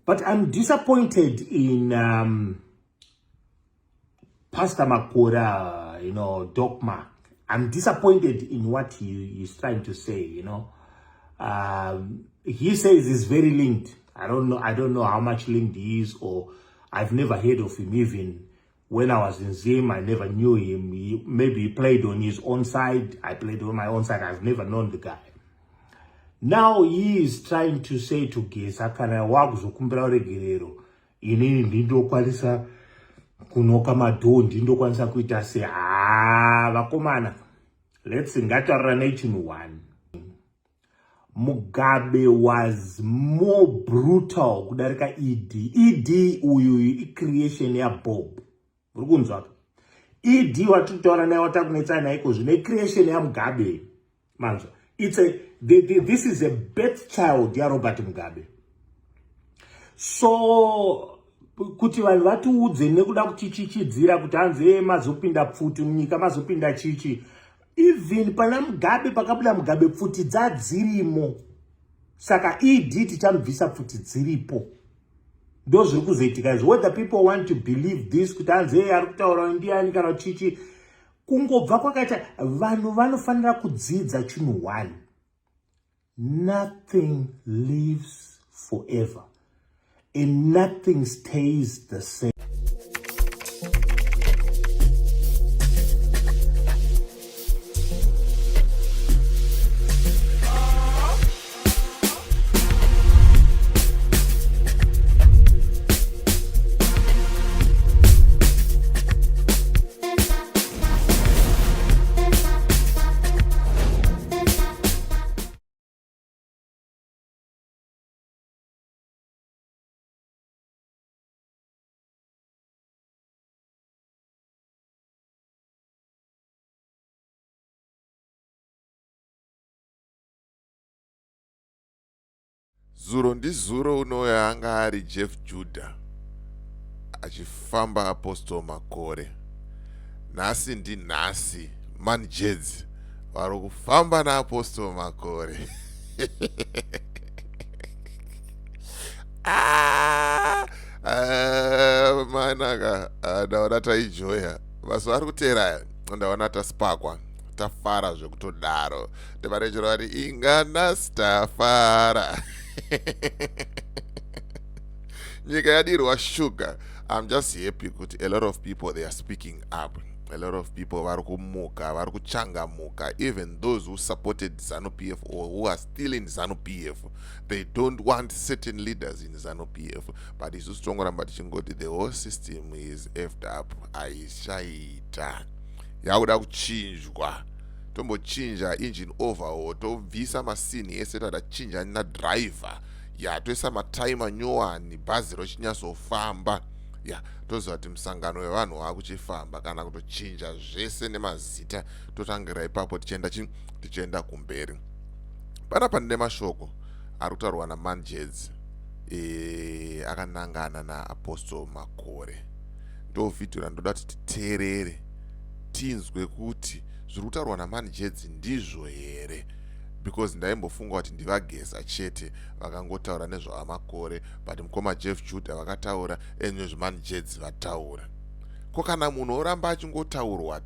But I'm disappointed in Pastor Makore, Dogma. I'm disappointed in what he is trying to say, He says he's very linked. I don't know how much linked he is, or I've never heard of him even. When I was in Zim, I never knew him. Maybe he played on his own side. I played on my own side. I've never known the guy. Now he is trying to say to Gesa, kana wakuzokumbira uregerero. Inini ndindokwanisa kunoka madhoo, ndindokwanisa kuita se vakomana. Let's ngataurira nechinhu one. Mugabe was more brutal kudarika ED. ED uyu creation ya Bob. Urukunzwa. ED watutaura naye watakunetsa naiko zvine creation ya Mugabe. Manzwa. This is a birth child ya Robert Mugabe. So kuti vanhu vatiudze nekuda kutichichidzira kuti hanzi mazopinda pfuti munyika, mazopinda chichi. Even pana Mugabe pakabuda Mugabe pfuti dzadzirimo. Saka ED tichamubvisa pfuti dziripo. Ndo zviri kuzoitika izvo. Whether people want to believe this kuti hanzi ari kutaura ndiani kana chichi, kungobva kwakaita vanhu vanofanira kudzidza chinhu one. Nothing lives forever and nothing stays the same. Zuro ndizuro unoya anga ari Jeff Judah achifamba Apostle Makore. Nhasi ndinhasi MaanGedz vari kufamba naApostle Makore. Manaka ndaona taijoya mazuva ari kuteera ndaona tasipakwa tafara zvekutodaro ndevarechero vari inganasi tafara. Nyika yadirwa shuga. I'm just happy kuti a lot of people they are speaking up. A lot of people vari kumuka, vari kuchangamuka. Even those who supported ZANU-PF or who are still in ZANU-PF, they don't want certain leaders in ZANU-PF. But it's strong but the whole system is effed up. Aishaita. Yakuda kuchinjwa. Tombochinja engine overhaul, tobvisa masini ese tadachinja na driver. Ya toisa mataima nyowani bhazi rochinyazofamba. Ya toziva kuti musangano wevanhu wakuchifamba kana kutochinja zvese nemazita totangira ipapo tichienda kumberi. Panapa ndine mashoko ari kutaurwa naMaanGedz akanangana naApostle Makore. Ndovhidhio ndoda kuti titeerere tinzwe kuti zviri kutaurwa naMaanGedz ndizvo here, because ndaimbofunga kuti ndivageza chete vakangotaura nezvavamakore, but mukoma Jeff Judah vakataura nezveMaanGedz vataura. Ko kana munhu oramba achingotaurwa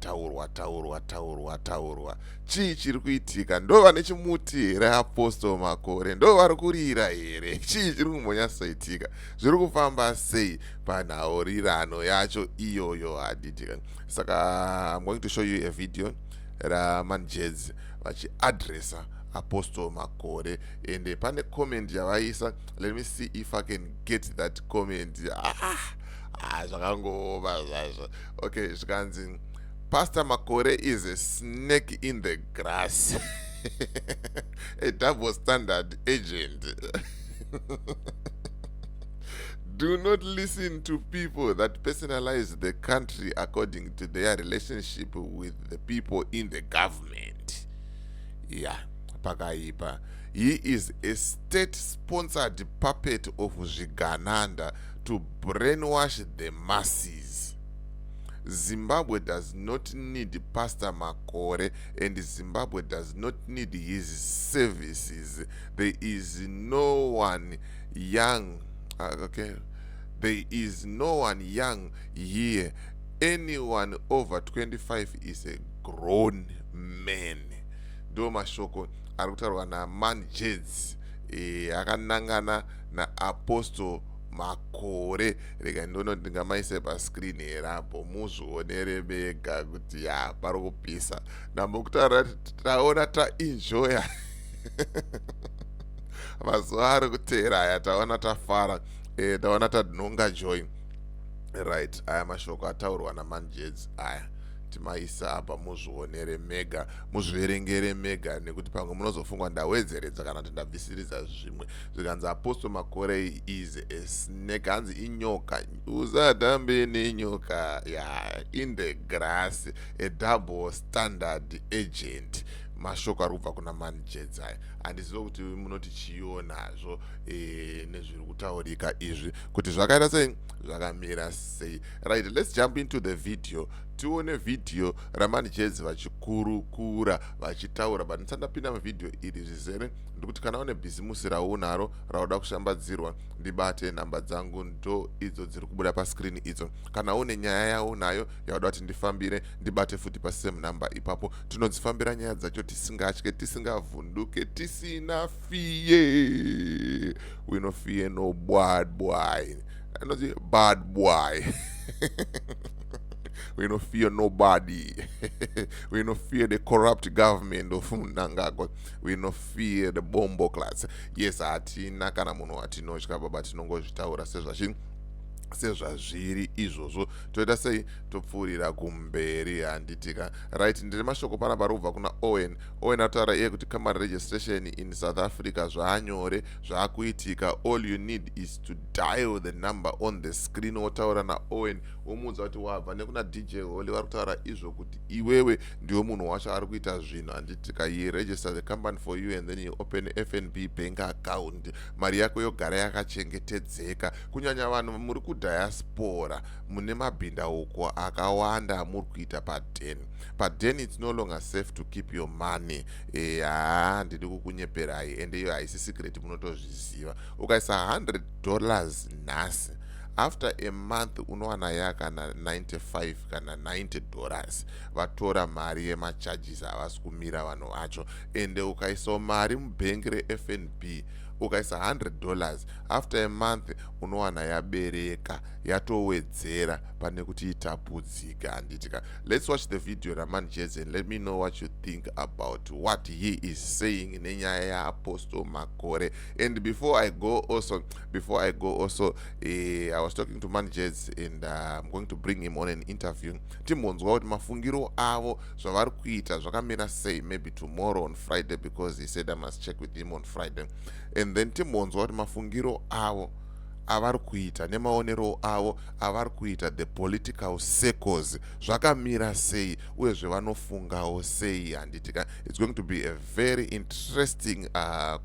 chii chiri kuitika? Ndo vane chimuti here Apostle Makore? Ndo vari kurira here? Chii chiri kumbonyatsoitika? Zviri kufamba sei panhaurirano yacho iyoyo haditika? Saka I'm going to show you a video raMaanGedz vachiadressa Apostle Makore, and pane comment yavaisa. Let me see if I can get that comment. Zvakangoma zvazvo. Okay, zvikanzi Pastor Makore is a snake in the grass. A double standard agent. Do not listen to people that personalize the country according to their relationship with the people in the government. Yeah, pakaipa. He is a state-sponsored puppet of Zvigananda to brainwash the masses. Zimbabwe does not need Pastor Makore, and Zimbabwe does not need his services. There is no one young Okay, there is no one young here. Anyone over 25 is a grown man. Ndo mashoko ari kutaurwa naMaanGedz akanangana naApostle Makore. Rega ndono ndingamaise pascreen herapo muzvionere bega kuti ya pari kupisa. Ndambokutaura taona taenjoya mazuva ari kuteera aya taona tafara, taona tanhonga joy. Right, aya mashoko ataurwa naMaanGedz aya timaisa apa muzvionere mega, muzviverengere mega, nekuti pamwe munozofungwa ndawedzeredza kana kuti ndabvisiridza zvimwe. Zvikanzi Apostle Makore is a snake, hanzi inyoka, usadhambe nenyoka, in the grass, a double standard agent. Mashoko ari kubva kuna MaanGedz aya. Handizivo kuti munoti chionazvo nezviri kutaurika izvi kuti zvakaita sei, zvakamira sei. Right, let's jump into the video. Tione video raMaanGedz vachikurukura vachitaura. But ndisandapinda muvidhio iri zvizere ndikuti kana une bhizimusi raunaro rauda kushambadzirwa, ndibate nhamba dzangu ndo idzo dziri kubuda pascreen idzo. Kana une nyaya yaunayo yauda kuti ndifambire, ndibate futi pasame namba ipapo. Tinodzifambira nyaya dzacho tisingatye, tisingavhunduke, tisina fiye. We no fear no bad boy. Another bad boy. We don't fear nobody. We don't fear the corrupt government of Mnangagwa. We don't fear the bombo class. Yes, atina kana munhu atinotya baba tinongozvitaura sezvazviri izvozvo. Toita sei topfuurira kumberi handitika. Right, ndine mashoko pana parubva kuna Owen. Owen ataura iye kuti camera registration in South Africa zvaanyore, zvaakuitika. All you need is to dial the number on the screen. Otaura naOwen womuudza kuti wabva nekuna DJ Holly vari kutaura izvo kuti iwewe ndiwo munhu wacho ari kuita zvinhu handitika. You register the company for you and then you open FNB bank account. Mari yako yogara yakachengetedzeka. Kunyanya vanhu muri diaspora mune mabhindauko akawanda muri kuita padeni. It's no longer safe to keep your money. Ndiri kukunyeperai ende iyo haisi secret, munotozviziva. Ukaisa $100 nhasi, after a month unowana yakana 95 kana $90. Vatora mari yemacharges havasi kumira vanhu vacho. Ende ukaisa mari mubhengi reFNB ukaisa $100, after a month unowana yabereka, yatowedzera pane kuti itapudzika handitika. Let's watch the video raMaanGedz and let me know what you think about what he is saying nenyaya yaApostle Makore. And before I go also, I was talking to MaanGedz and I'm going to bring him on an interview. Timbonzwa kuti mafungiro avo zvavari kuita zvakamira sei, maybe tomorrow on Friday, because he said I must check with him on Friday. And then timbonzwa kuti mafungiro avo avari kuita nemaonero avo avari kuita, the political circles zvakamira sei uye zvavanofungawo sei handitika. It's going to be a very interesting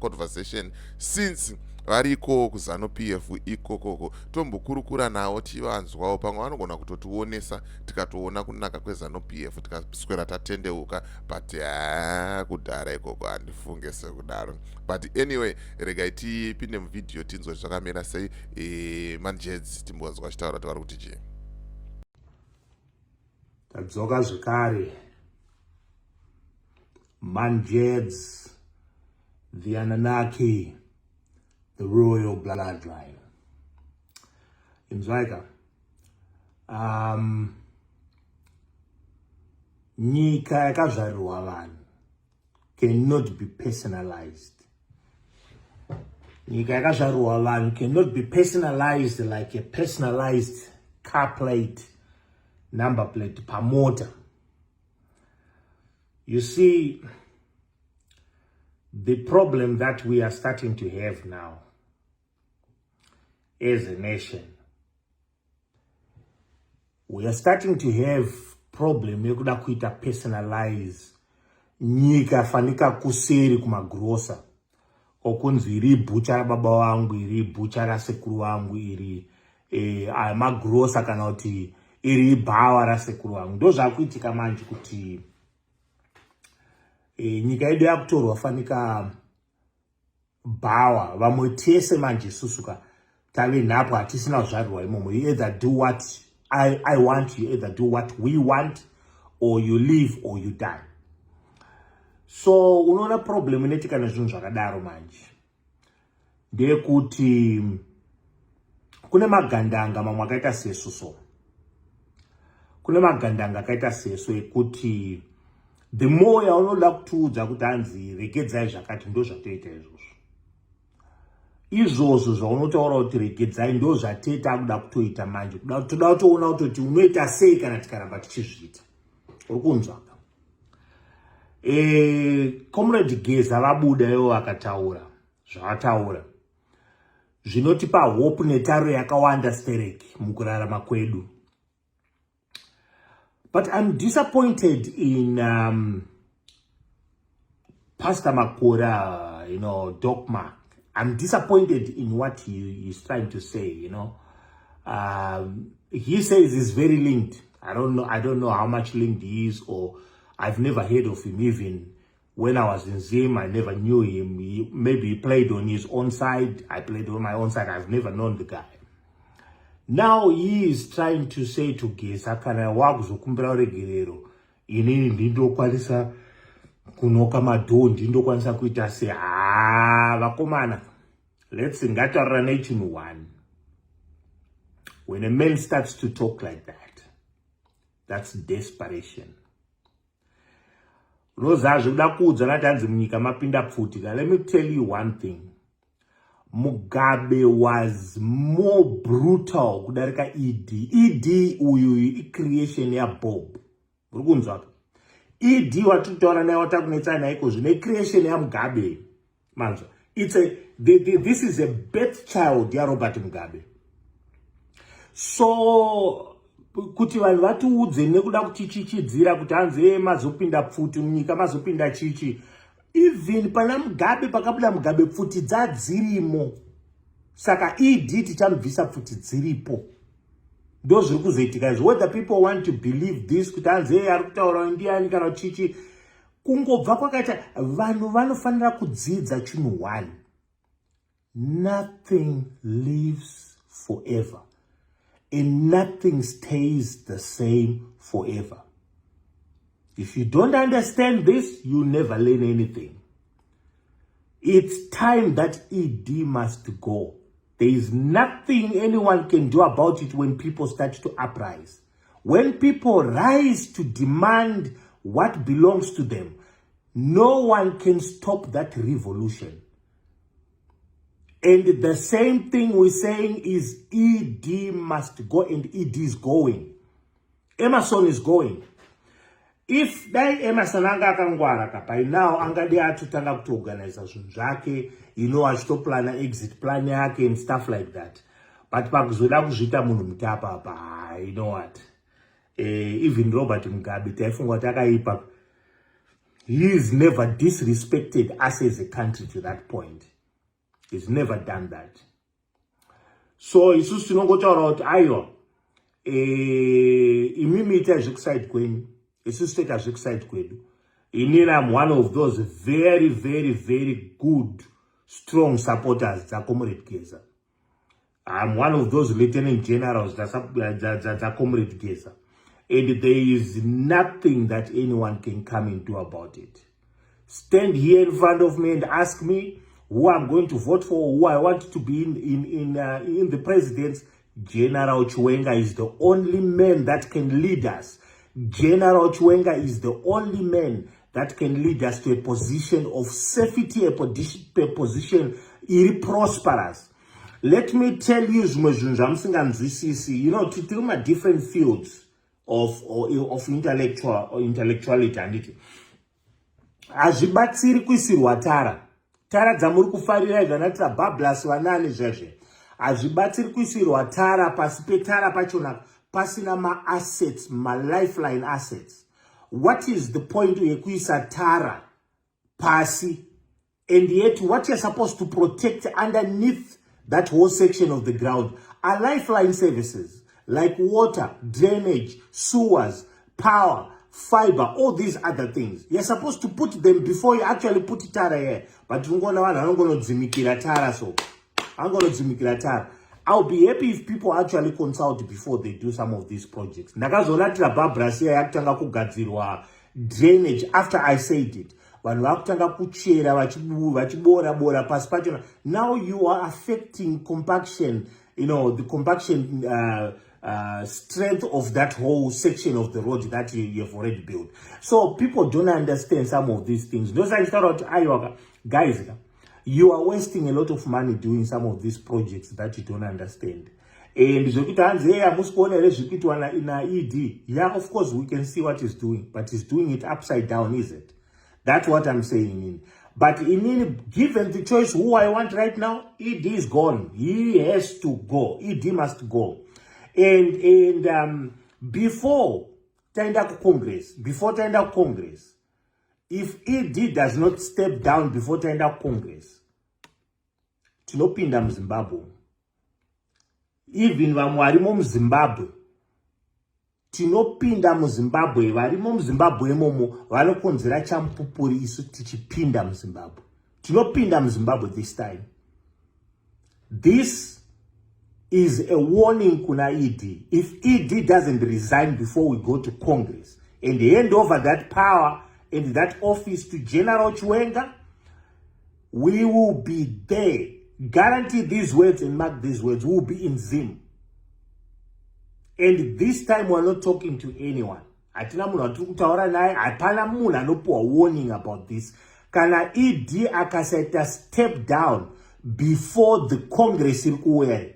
conversation since vari ikoko kuZANU-PF ikokoko. Tombokurukura nawo tivanzwawo, pamwe vanogona kutotionesa tikatoona kunaka kweZANU-PF tikaswera tatendeuka, but kudhara ikoko handifunge sekudaro. But anyway, regai tipinde muvidhio tinzwe zvakamira sei. MaanGedz timbonzwa achitaura kuti vari kuti chii. Tadzoka zvekare. MaanGedz, the Anunnaki, the royal bloodline. Inzwaika. Nyika yakazvarirwa vanhu cannot be personalized. Nyika yakazvarirwa vanhu cannot be personalized like a personalized car plate, number plate pamota. You see, the problem that we are starting to have now as a nation, we are starting to have problem yekuda kuita personalize. Nyika fanika kuseri kumagrosa okunzi iri bhucha rababa wangu, iri bhucha rasekuru wangu, iri magrosa kana kuti iri bhawa rasekuru wangu. Ndo zvakuitika manje kuti nyika yedu yakutorwa fanika bhawa. Vamwe tese manje susuka tave napo hatisina kuzvarwa imomo. You either do what I want, you either do what we want, or you live or you die. So unoona problem inetika nezvinhu zvakadaro manje ndeyekuti kune magandanga mamwe akaita sesu. So kune magandanga akaita sesu ekuti the more yaunoda kutiudza kuti hanzi regedzai zvakati ndo zvatoita izvozvo zvaunotaura kuti regedzai ndo zvateta kuda kutoita manje. Toda kutoona kuti unoita sei kana tikaramba tichizviita. Uri kunzwa? Comrade Geza vabuda ivo vakataura zvavataura zvinotipa hope netaro yakawanda stereki mukurarama kwedu. But I'm disappointed in Pastor Makore, Doc Mark. I'm disappointed in what he is trying to say, He says he's very linked. I don't know how much linked he is, or I've never heard of him. Even when I was in Zim, I never knew him. Maybe he played on his own side. I played on my own side. I've never known the guy. Now he is trying to say to Geza, kana wakuzokumbira uregerero, inini ndindokwanisa kunoka madhoo, ndindokwanisa kuita se vakomana. Let's ngataurira nechinhu one. When a man starts to talk like that, that's desperation. Let me tell you one thing. Mugabe was more brutal kudarika ED. ED uyu creation ya Bob. ED watutora na watakunetsa na iko zvine creation ya Mugabe. Manzo. This is a birth child ya Robert Mugabe. So kuti vanhu vatiudze nekuda kutichichidzira kuti hanzi mazopinda pfuti munyika mazopinda chichi. Even pana Mugabe pakabuda Mugabe pfuti dzadzirimo. Saka ED tichamubvisa pfuti dziripo. Ndo zviri kuzoitika izvo. Whether people want to believe this kuti hanzi ari kutaura ndiani kana chichi, kungobva kwakaita vanhu vanofanira kudzidza chinhu one. Nothing lives forever. And nothing stays the same forever. If you don't understand this, you never learn anything. It's time that ED must go. There is nothing anyone can do about it when people start to uprise. When people rise to demand what belongs to them, no one can stop that revolution. And the same thing we're saying is ED must go, and ED is going. Emerson is going. If dai Emerson anga akangwara by now angadi atutanga to organize zvinhu zvake, achitoplana exit plan yake and stuff like that. But pakuzoda kuzvita munhu mutapa apa, you know what? Even Robert Mugabe taifunga kuti akaipa. He is never disrespected us as a country to that point. He's never done that. So isusu tinongotaura kuti aiwa imimi ita zvekuside kwenyu, isusu toita zvekuside kwedu. Inini I'm one of those very, very, very good, strong supporters dzaComrade Geza. I'm one of those lieutenant generals dzaComrade Geza. And there is nothing that anyone can come and do about it. Stand here in front of me and ask me who I'm going to vote for, who I want to be in the presidency. General Chuena is the only man that can lead us. General Chuena is the only man that can lead us to a position of safety, a position prosperous. Let me tell you, to tell my different fields of intellectuality. Azvibatsiri kuisirwa tara dzamuri kufarira izvanatira bablas vanani zvezve. Azvibatsiri kuisirwa tara pasi petara pachona pasina ma-assets, ma-lifeline assets. What is the point yekuisa tara pasi? And yet what you're supposed to protect underneath that whole section of the ground are lifeline services like water, drainage, sewers, power, fiber, all these other things. You're supposed to put them before you actually put tara here. But I'm going to dzimikira tara. I'll be happy if people actually consult before they do some of these projects. Ndakazolatira Barbara siya yakutanga kugadzirwa drainage after I said it. Vanhu vakutanga kuchera vachibora bora pasi pacho. Now you are affecting compaction, the compaction strength of that whole section of the road that you have already built. So people don't understand some of these things. Guys, you are wasting a lot of money doing some of these projects that you don't understand. And yeah, of course we can see what he's doing, but he's doing it upside down, is it? That's what I'm saying. But given the choice who I want right now, ED is gone. He has to go. ED must go. And before tender Congress, if ED does not step down before tender Congress, tinopinda muZimbabwe. Even vamwarimo muZimbabwe, tinopinda muZimbabwe. Varimo muZimbabwe momo vanokonzera champupuri isu tichipinda muZimbabwe. Tinopinda muZimbabwe this time. This is a warning kuna ED. If ED doesn't resign before we go to Congress and hand over that power and that office to General Chuena, we will be there. Guarantee these words and mark these words. We will be in Zim. And this time we're not talking to anyone. Atina munhu atiri kutaura naye, hapana munhu anopuwa warning about this. Kana ED akasaita step down before the Congress iri kuwere,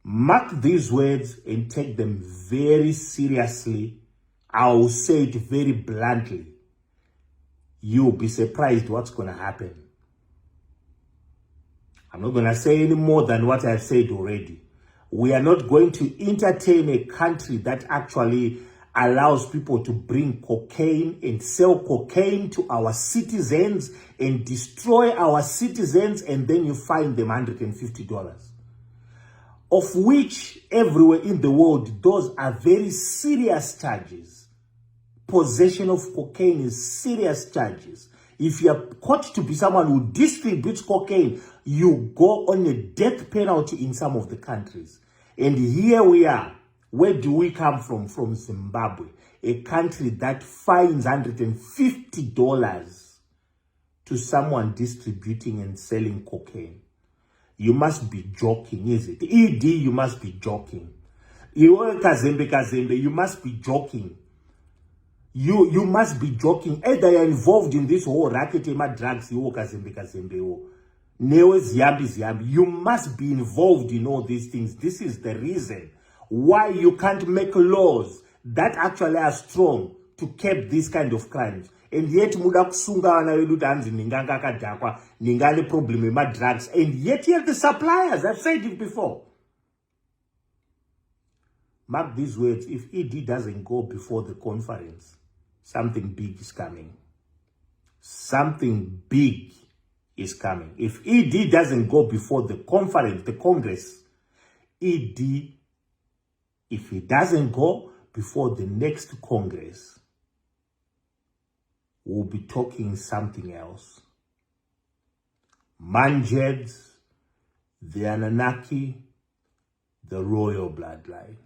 mark these words and take them very seriously. I will say it very bluntly. You'll be surprised what's going to happen. I'm not going to say any more than what I've said already. We are not going to entertain a country that actually allows people to bring cocaine and sell cocaine to our citizens and destroy our citizens, and then you fine them $150. Of which everywhere in the world, those are very serious charges. Possession of cocaine is serious charges. If you are caught to be someone who distributes cocaine, you go on a death penalty in some of the countries. And here we are. Where do we come from? From Zimbabwe, a country that fines $150 to someone distributing and selling cocaine. You must be joking, is it? ED, you must be joking. Kazembe, you must be joking. You must be joking. Either you're involved in this whole racket, drugs, you must be involved in all these things. This is the reason why you can't make laws that actually are strong to curb these kind of crimes. And yet muda kusunga wana wedu tanzi ninganga kadakwa, ningale problem with drugs. And yet here the suppliers, I've said it before. Mark these words, if ED doesn't go before the conference, something big is coming. Something big is coming. If ED doesn't go before the conference, the Congress, ED, if he doesn't go before the next Congress, we'll be talking something else. MaanGedz, the Anunnaki, the royal bloodline.